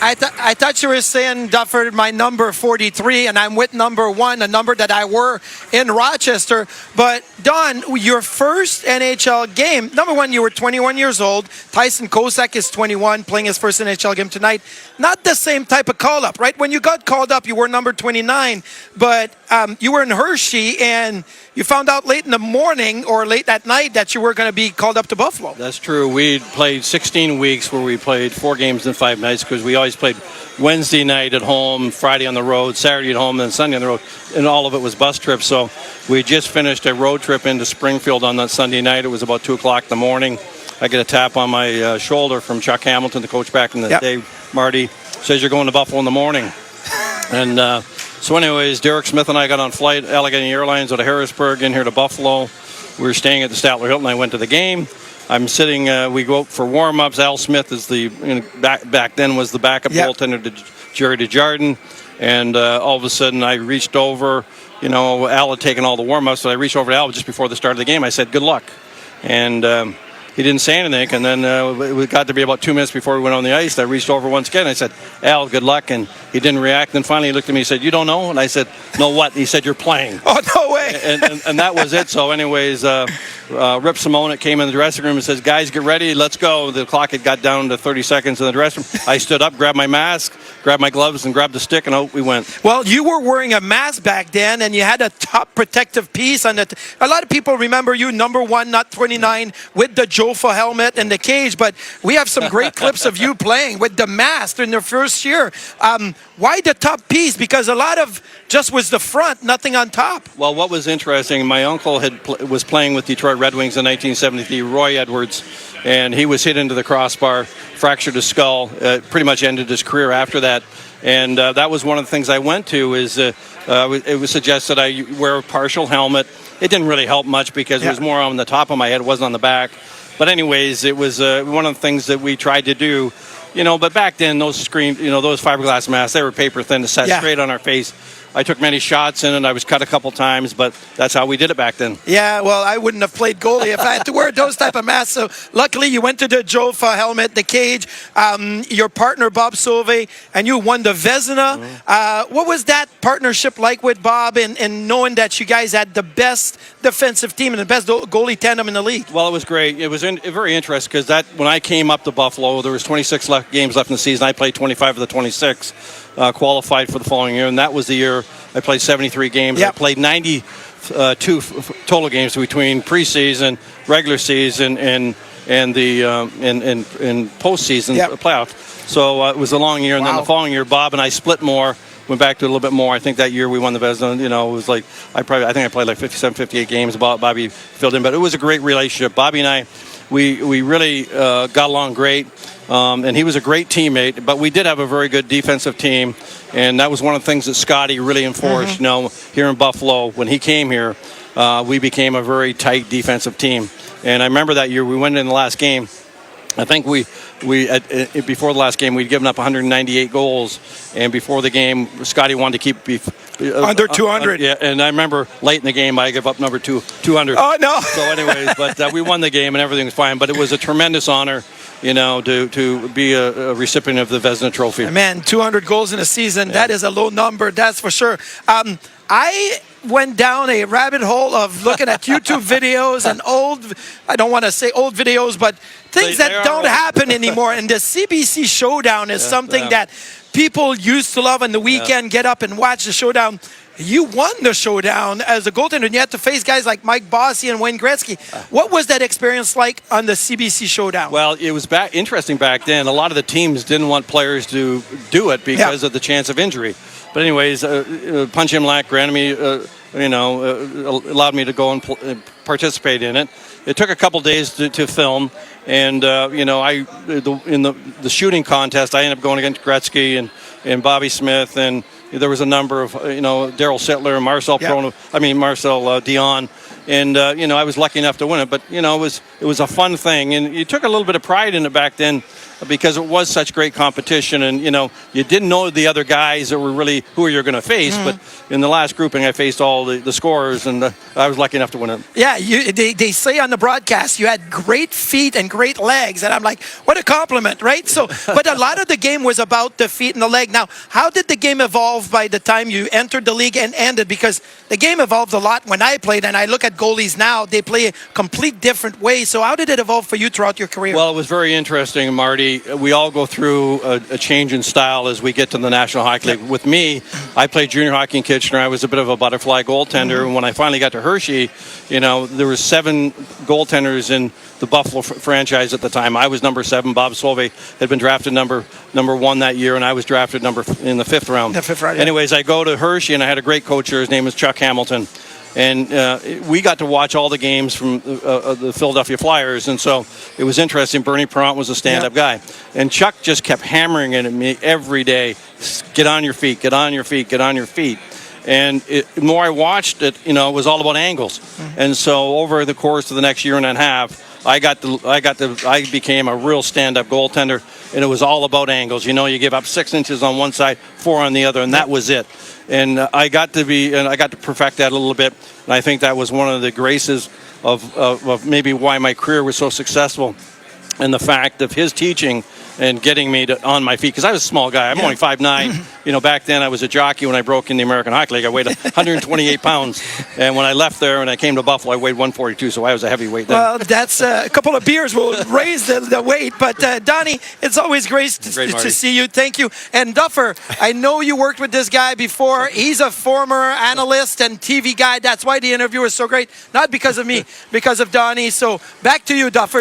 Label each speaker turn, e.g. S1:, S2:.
S1: I thought you were saying, Duffer, my number 43, and I'm with number 1, a number that I wore in Rochester. But, Don, your first NHL game, number 1, you were 21 years old. Tyson Kosak is 21, playing his first NHL game tonight. Not the same type of call-up, right? When you got called up, you were number 29, but you were in Hershey, and you found out late in the morning or late at night that you were going to be called up to Buffalo.
S2: That's true. We played 16 weeks where we played 4 games in 5 nights because we always played Wednesday night at home, Friday on the road, Saturday at home, and then Sunday on the road, and all of it was bus trips. So we just finished a road trip into Springfield on that Sunday night. It was about 2 o'clock in the morning. I get a tap on my shoulder from Chuck Hamilton, the coach back in the day. Marty says, "You're going to Buffalo in the morning." And so anyways, Derek Smith and I got on flight, Allegheny Airlines out of Harrisburg in here to Buffalo. We were staying at the Statler Hilton. I went to the game. I'm sitting, we go out for warm-ups. Al Smith is back then was the backup goaltender to Jerry DeJardin. And all of a sudden I reached over, Al had taken all the warm-ups, so I reached over to Al just before the start of the game. I said, "Good luck." And he didn't say anything, and then it got to be about 2 minutes before we went on the ice. I reached over once again. I said, "Al, good luck," and he didn't react. And finally he looked at me and said, "You don't know?" And I said, "No, what?" And he said, "You're playing."
S1: Oh, no way.
S2: And that was it. So anyways, Rip Simone came in the dressing room and says, "Guys, get ready, let's go." The clock had got down to 30 seconds in the dressing room. I stood up, grabbed my mask, grabbed my gloves, and grabbed the stick, and out we went.
S1: Well, you were wearing a mask back then, and you had a top protective piece on it. A lot of people remember you, number 1, not 29, with the Jofa helmet and the cage, but we have some great clips of you playing with the mask in your first year. Why the top piece? Because a lot of just was the front, nothing on top.
S2: Well, what was interesting, my uncle was playing with Detroit Red Wings in 1973, Roy Edwards, and he was hit into the crossbar, fractured his skull, pretty much ended his career after that. And that was one of the things I went to is it was suggested I wear a partial helmet. It didn't really help much because it was more on the top of my head, it wasn't on the back. But anyways, it was one of the things that we tried to do. But back then, those those fiberglass masks, they were paper thin to set straight on our face. I took many shots in it. I was cut a couple times, but that's how we did it back then.
S1: Yeah, well, I wouldn't have played goalie if I had to wear those type of masks. So luckily, you went to the Jofa helmet, the cage. Your partner, Bob Sauve, and you won the Vezina. What was that partnership like with Bob and knowing that you guys had the best defensive team and the best goalie tandem in the league?
S2: Well, it was great. It was very interesting because when I came up to Buffalo, there was 26 games left in the season. I played 25 of the 26. Qualified for the following year, and that was the year I played 73 games. I played 92 total games between preseason, regular season, and the in postseason playoff. So it was a long year, and then the following year, Bob and I split more. Went back to a little bit more. I think that year we won the Vezina. It was like I think I played like 57, 58 games. Bobby filled in, but it was a great relationship. Bobby and I, we really got along great. And he was a great teammate, but we did have a very good defensive team, and that was one of the things that Scotty really enforced. Here in Buffalo, when he came here, we became a very tight defensive team. And I remember that year we went in the last game. I think we before the last game we'd given up 198 goals, and before the game Scotty wanted to keep
S1: under 200.
S2: Yeah, and I remember late in the game I gave up number 200.
S1: Oh no!
S2: So anyways, but we won the game and everything was fine. But it was a tremendous honor, to be a recipient of the Vezina Trophy.
S1: Man, 200 goals in a season, that is a low number, that's for sure. I went down a rabbit hole of looking at YouTube videos and I don't want to say old videos, but things that don't happen anymore. And the CBC Showdown is something that people used to love on the weekend, get up and watch the Showdown. You won the Showdown as a goaltender, and you had to face guys like Mike Bossy and Wayne Gretzky. What was that experience like on the CBC Showdown?
S2: Well, it was interesting back then. A lot of the teams didn't want players to do it because of the chance of injury. But anyways, Punch Imlach granted me, allowed me to go and participate in it. It took a couple days to film, and in the shooting contest, I ended up going against Gretzky and Bobby Smith, and there was a number of Daryl Sittler and Marcel Dion, And I was lucky enough to win it, but it was a fun thing, and you took a little bit of pride in it back then because it was such great competition, and you didn't know the other guys that were really who you're going to face. But in the last grouping, I faced all the scorers, and I was lucky enough to win it.
S1: Yeah, they say on the broadcast you had great feet and great legs, and I'm like, what a compliment, right? So, but a lot of the game was about the feet and the leg. Now, how did the game evolve by the time you entered the league and ended? Because the game evolved a lot when I played, and I look at goalies now, they play a complete different way. So how did it evolve for you throughout your career?
S2: Well, it was very interesting, Marty. We all go through a change in style as we get to the National Hockey League. With me, I played junior hockey in Kitchener. I was a bit of a butterfly goaltender. And when I finally got to Hershey, there were 7 goaltenders in the Buffalo franchise at the time. I was number 7. Bob Sauve had been drafted number 1 that year, and I was drafted in the 5th round.
S1: The 5th round, yeah.
S2: Anyways, I go to Hershey, and I had a great coach there. His name was Chuck Hamilton. And we got to watch all the games from the Philadelphia Flyers. And so it was interesting. Bernie Perrant was a stand-up guy. And Chuck just kept hammering it at me every day. Get on your feet, get on your feet, get on your feet. And the more I watched it, it was all about angles. And so over the course of the next year and a half, I became a real stand-up goaltender, and it was all about angles. You give up 6 inches on one side, 4 on the other, and that was it. And I got to perfect that a little bit, and I think that was one of the graces of maybe why my career was so successful, and the fact of his teaching and getting me on my feet, because I was a small guy. I'm only 5'9". Back then I was a jockey when I broke in the American Hockey League. I weighed 128 pounds, and when I left there and I came to Buffalo, I weighed 142, so I was a heavyweight then.
S1: Well, that's a couple of beers will raise the weight. But Donnie, it's always great to see you. Thank you. And Duffer, I know you worked with this guy before. He's a former analyst and TV guy. That's why the interview is so great. Not because of me, because of Donnie. So back to you, Duffer.